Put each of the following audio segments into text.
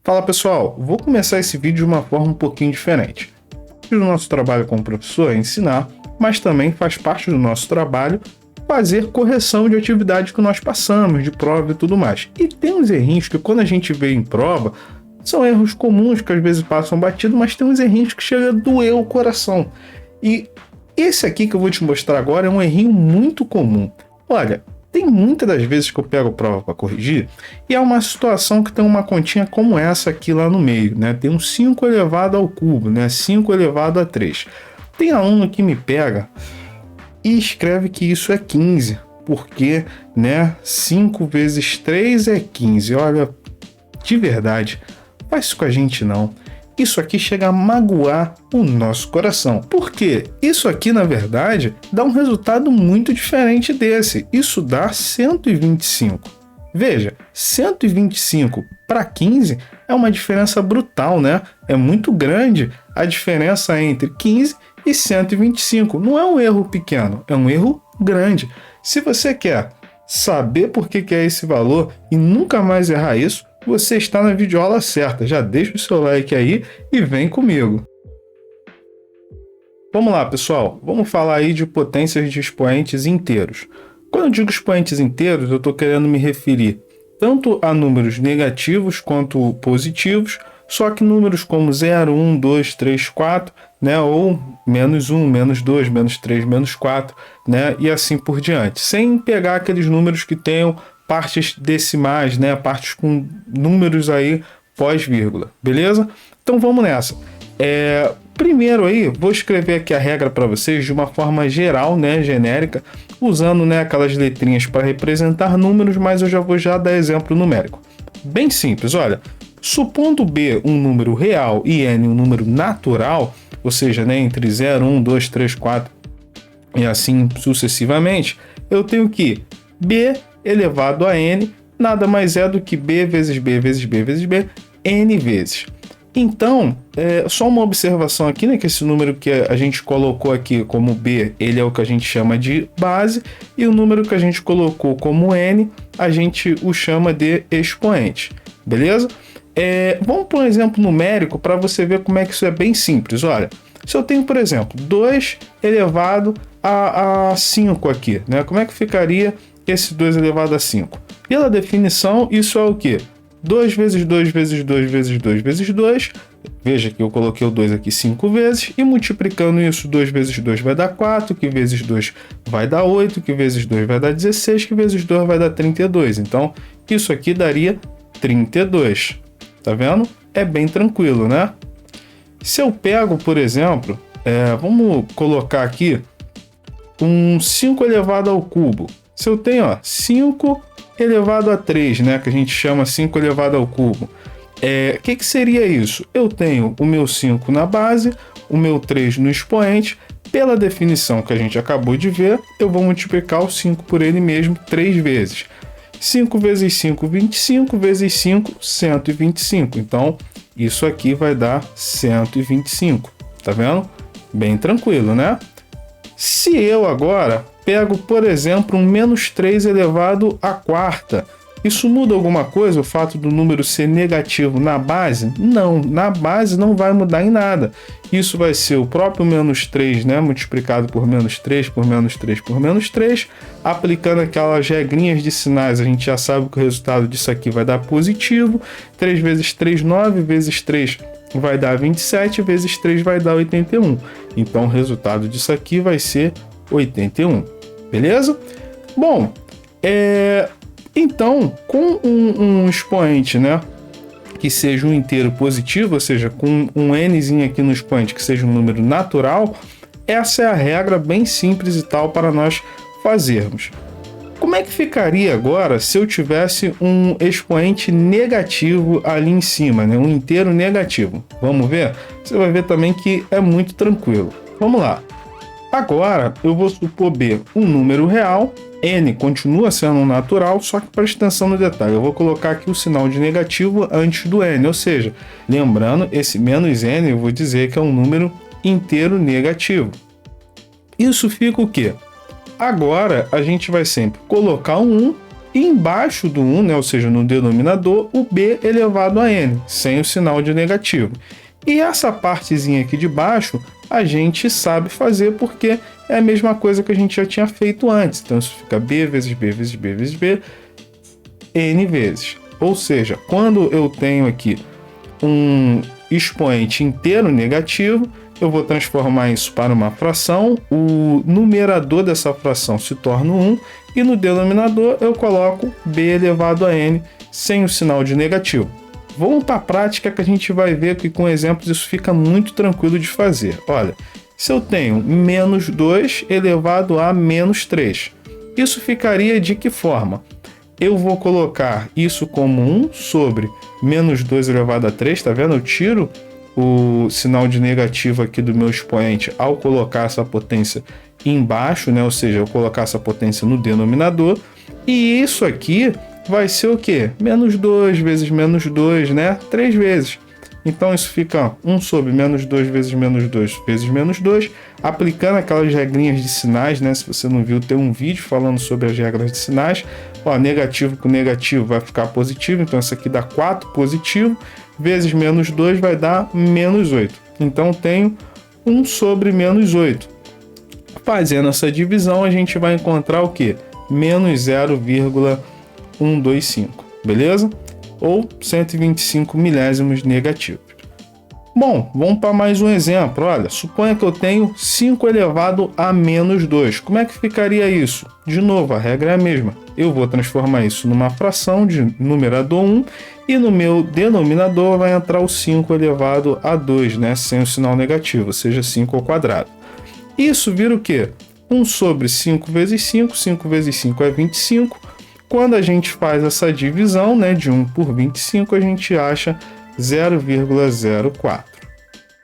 Fala pessoal, vou começar esse vídeo de uma forma um pouquinho diferente. O nosso trabalho como professor é ensinar, mas também faz parte do nosso trabalho fazer correção de atividade que nós passamos, de prova e tudo mais. E tem uns errinhos que quando a gente vê em prova, são erros comuns que às vezes passam batido, mas tem uns errinhos que chegam a doer o coração. E esse aqui que eu vou te mostrar agora é um errinho muito comum. Olha, tem muitas das vezes que eu pego prova para corrigir e é uma situação que tem uma continha como essa aqui lá no meio, né? Tem um 5 elevado ao cubo, né? 5 elevado a 3. Tem aluno que me pega e escreve que isso é 15, porque, né, 5 vezes 3 é 15. Olha, de verdade, faz isso com a gente não. Isso aqui chega a magoar o nosso coração. Porque isso aqui, na verdade, dá um resultado muito diferente desse. Isso dá 125. Veja, 125 para 15 é uma diferença brutal, né? É muito grande a diferença entre 15 e 125. Não é um erro pequeno, é um erro grande. Se você quer saber por que é esse valor e nunca mais errar isso, você está na videoaula certa. Já deixa o seu like aí e vem comigo. Vamos lá, pessoal. Vamos falar aí de potências de expoentes inteiros. Quando eu digo expoentes inteiros, eu estou querendo me referir tanto a números negativos quanto positivos, só que números como 0, 1, 2, 3, 4, né? Ou menos 1, menos 2, menos 3, menos 4, né? E assim por diante. Sem pegar aqueles números que tenham partes decimais, né? Partes com números aí pós-vírgula, beleza? Então vamos nessa. Primeiro aí, vou escrever aqui a regra para vocês de uma forma geral, né? Genérica, usando, né, aquelas letrinhas para representar números, mas eu já vou dar exemplo numérico. Bem simples, olha. Supondo B um número real e N um número natural, ou seja, né, entre 0, 1, 2, 3, 4 e assim sucessivamente, eu tenho que B elevado a N nada mais é do que B vezes B vezes B vezes B, N vezes. Então, só uma observação aqui, né, que esse número que a gente colocou aqui como B, ele é o que a gente chama de base, e o número que a gente colocou como N, a gente o chama de expoente, beleza? Vamos por um exemplo numérico para você ver como é que isso é bem simples. Olha, se eu tenho, por exemplo, 2 elevado a 5 aqui, né? Como é que ficaria esse 2 elevado a 5? Pela definição, isso é o quê? 2 vezes 2 vezes 2 vezes 2 vezes 2. Veja que eu coloquei o 2 aqui 5 vezes. E multiplicando isso, 2 vezes 2 vai dar 4, que vezes 2 vai dar 8, que vezes 2 vai dar 16, que vezes 2 vai dar 32. Então, isso aqui daria 32. Tá vendo? É bem tranquilo, né? Se eu pego, por exemplo, vamos colocar aqui um 5 elevado ao cubo. Se eu tenho, 5 elevado a 3, né, que a gente chama 5 elevado ao cubo. Que seria isso? Eu tenho o meu 5 na base, o meu 3 no expoente. Pela definição que a gente acabou de ver, eu vou multiplicar o 5 por ele mesmo 3 vezes. 5 vezes 5, 25, vezes 5, 125. Então, isso aqui vai dar 125. Tá vendo? Bem tranquilo, né? Se eu agora pego, por exemplo, um menos 3 elevado à quarta, isso muda alguma coisa, o fato do número ser negativo na base? Não, na base não vai mudar em nada. Isso vai ser o próprio menos 3, né, multiplicado por menos 3, por menos 3, por menos 3. Aplicando aquelas regrinhas de sinais, a gente já sabe que o resultado disso aqui vai dar positivo. 3 vezes 3, 9, vezes 3 vai dar 27, vezes 3 vai dar 81. Então o resultado disso aqui vai ser 81. Beleza? Bom, então, com um expoente, né, que seja um inteiro positivo, ou seja, com um nzinho aqui no expoente que seja um número natural, essa é a regra bem simples e tal para nós fazermos. Como é que ficaria agora se eu tivesse um expoente negativo ali em cima, né, um inteiro negativo? Vamos ver? Você vai ver também que é muito tranquilo. Vamos lá. Agora eu vou supor B um número real, N continua sendo um natural, só que preste atenção no detalhe, eu vou colocar aqui o sinal de negativo antes do N, ou seja, lembrando, esse menos N eu vou dizer que é um número inteiro negativo. Isso fica o quê? Agora a gente vai sempre colocar um 1 E embaixo do 1, né, ou seja, no denominador, o b elevado a n, sem o sinal de negativo. E essa partezinha aqui de baixo, a gente sabe fazer porque é a mesma coisa que a gente já tinha feito antes. Então isso fica b vezes b vezes b vezes b, n vezes. Ou seja, quando eu tenho aqui um expoente inteiro negativo, eu vou transformar isso para uma fração, o numerador dessa fração se torna 1, e no denominador eu coloco b elevado a n sem o sinal de negativo. Vamos para a prática que a gente vai ver que com exemplos isso fica muito tranquilo de fazer. Olha, se eu tenho menos 2 elevado a menos 3, isso ficaria de que forma? Eu vou colocar isso como 1 sobre menos 2 elevado a 3, tá vendo? Eu tiro o sinal de negativo aqui do meu expoente ao colocar essa potência embaixo, né? Ou seja, eu colocar essa potência no denominador, e isso aqui vai ser o quê? Menos 2 vezes menos 2, né? 3 vezes. Então isso fica 1 sobre menos 2 vezes menos 2 vezes menos 2, aplicando aquelas regrinhas de sinais, né? Se você não viu, tem um vídeo falando sobre as regras de sinais. Ó, negativo com negativo vai ficar positivo, então isso aqui dá 4 positivo, vezes menos 2 vai dar menos 8. Então tenho 1 sobre menos 8. Fazendo essa divisão, a gente vai encontrar o quê? Menos 0,125, beleza? Ou 125 milésimos negativos. Bom, vamos para mais um exemplo. Olha, suponha que eu tenho 5 elevado a menos 2. Como é que ficaria isso? De novo, a regra é a mesma. Eu vou transformar isso numa fração de numerador 1 e no meu denominador vai entrar o 5 elevado a 2, né? Sem o sinal negativo, ou seja, 5 ao quadrado. Isso vira o quê? 1 sobre 5 vezes 5, 5 vezes 5 é 25. Quando a gente faz essa divisão, né, de 1 por 25, a gente acha 0,04.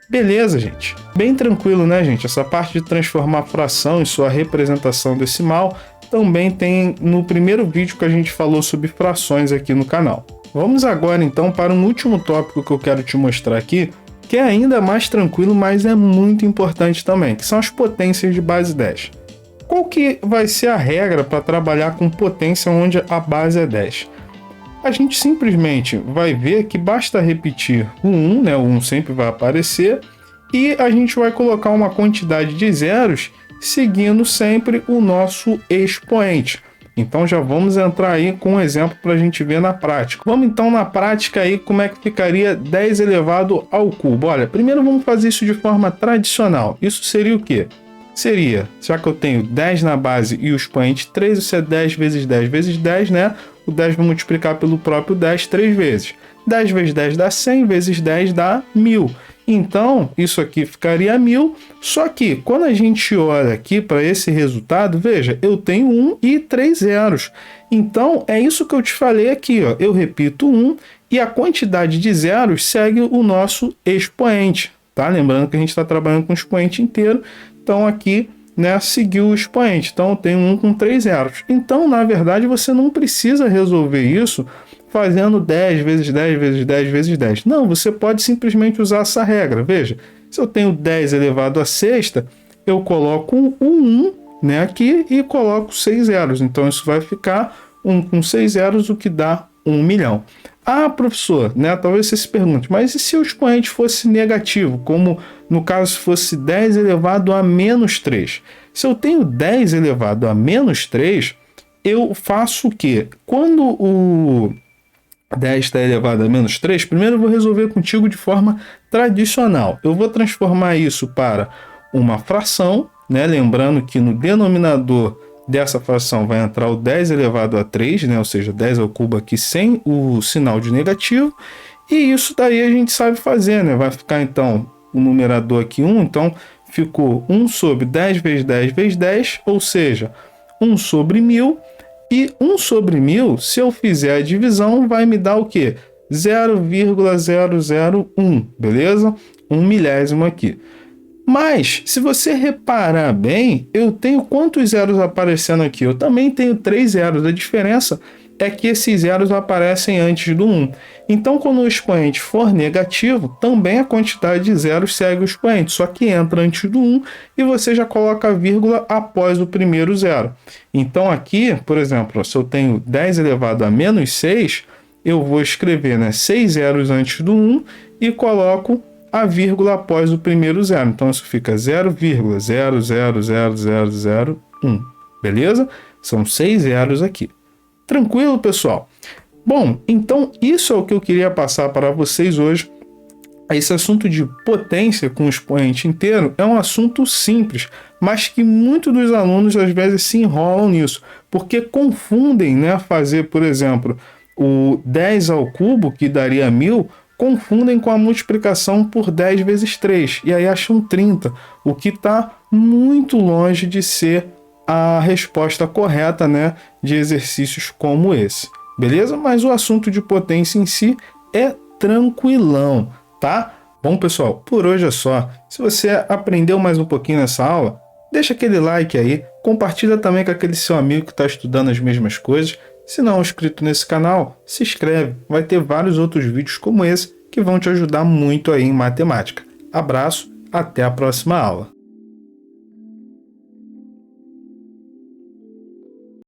Beleza, gente? Bem tranquilo, né, gente? Essa parte de transformar fração em sua representação decimal também tem no primeiro vídeo que a gente falou sobre frações aqui no canal. Vamos agora, então, para um último tópico que eu quero te mostrar aqui, que é ainda mais tranquilo, mas é muito importante também, que são as potências de base 10. Qual que vai ser a regra para trabalhar com potência onde a base é 10? A gente simplesmente vai ver que basta repetir o 1, né? O 1 sempre vai aparecer, e a gente vai colocar uma quantidade de zeros seguindo sempre o nosso expoente. Então já vamos entrar aí com um exemplo para a gente ver na prática. Vamos então na prática aí como é que ficaria 10 elevado ao cubo. Olha, primeiro vamos fazer isso de forma tradicional. Isso seria o quê? Seria, já que eu tenho 10 na base e o expoente 3, isso é 10 vezes 10 vezes 10, né? O 10 vou multiplicar pelo próprio 10 3 vezes. 10 vezes 10 dá 100, vezes 10 dá 1000. Então, isso aqui ficaria 1000, só que quando a gente olha aqui para esse resultado, veja, eu tenho 1 e 3 zeros. Então, é isso que eu te falei aqui, ó. Eu repito 1 e a quantidade de zeros segue o nosso expoente, tá? Lembrando que a gente está trabalhando com o expoente inteiro, então aqui, né, seguiu o expoente. Então, eu tenho 1 com 3 zeros. Então, na verdade, você não precisa resolver isso fazendo 10 vezes 10 vezes 10 vezes 10. Não, você pode simplesmente usar essa regra. Veja, se eu tenho 10 elevado a sexta, eu coloco um 1, né, aqui e coloco 6 zeros. Então, isso vai ficar 1 com 6 zeros, o que dá 1 milhão. Ah, professor, né, talvez você se pergunte, mas e se o expoente fosse negativo, como no caso se fosse 10 elevado a menos 3? Se eu tenho 10 elevado a menos 3, eu faço o quê? Quando o 10 está elevado a menos 3, primeiro eu vou resolver contigo de forma tradicional. Eu vou transformar isso para uma fração, né? Lembrando que no denominador dessa fração vai entrar o 10 elevado a 3, né? Ou seja, 10 ao cubo aqui sem o sinal de negativo. E isso daí a gente sabe fazer, né? Vai ficar então o numerador aqui 1, então ficou 1 sobre 10 vezes 10 vezes 10, ou seja, 1 sobre 1000. E 1 sobre 1000, se eu fizer a divisão, vai me dar o quê? 0,001, beleza? 1 milésimo aqui. Mas, se você reparar bem, eu tenho quantos zeros aparecendo aqui? Eu também tenho 3 zeros. A diferença é que esses zeros aparecem antes do 1. Então, quando o expoente for negativo, também a quantidade de zeros segue o expoente, só que entra antes do 1 e você já coloca a vírgula após o primeiro zero. Então, aqui, por exemplo, se eu tenho 10 elevado a menos 6, eu vou escrever 6 zeros antes do 1 e coloco a vírgula após o primeiro zero. Então, isso fica 0,000001. Beleza? São 6 zeros aqui. Tranquilo, pessoal? Bom, então isso é o que eu queria passar para vocês hoje. Esse assunto de potência com expoente inteiro é um assunto simples, mas que muitos dos alunos às vezes se enrolam nisso, porque confundem, fazer, por exemplo, o 10 ao cubo, que daria 1000, confundem com a multiplicação por 10 vezes 3, e aí acham 30, o que está muito longe de ser a resposta correta, de exercícios como esse, beleza? Mas o assunto de potência em si é tranquilão, tá? Bom, pessoal, por hoje é só. Se você aprendeu mais um pouquinho nessa aula, deixa aquele like aí, compartilha também com aquele seu amigo que está estudando as mesmas coisas. Se não é inscrito nesse canal, se inscreve, vai ter vários outros vídeos como esse que vão te ajudar muito aí em matemática. Abraço, até a próxima aula.